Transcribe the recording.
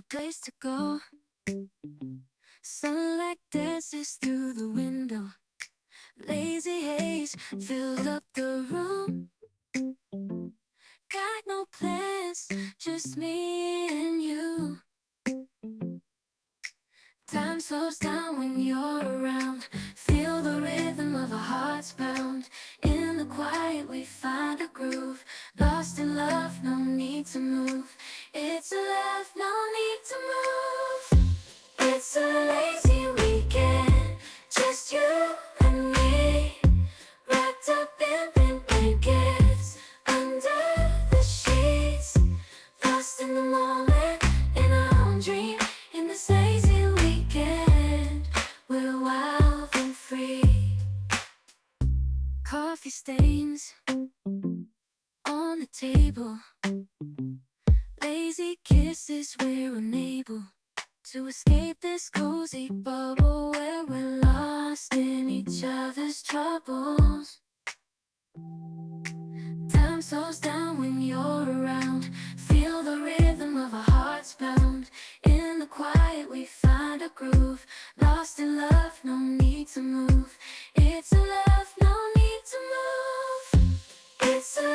place to go. Sunlight dances through the window. Lazy haze filled up the room. Got no plans, just me and you. Time slows down when you're around. Feel the rhythm of our hearts pound. In the quiet we find a groove. Lost in love, no need to move. It's a love, no need to move. It's a lazy weekend, just you and me. Wrapped up in pink blankets, under the sheets. Lost in the moment, in our own dream. In this lazy weekend, we're wild and free. Coffee stains on the table. Lazy kisses, we're unable to escape this cozy bubble where we're lost in each other's troubles. Time slows down when you're around. Feel the rhythm of our hearts pound. In the quiet we find a groove. Lost in love, no need to move. It's a love, no need to move. It's a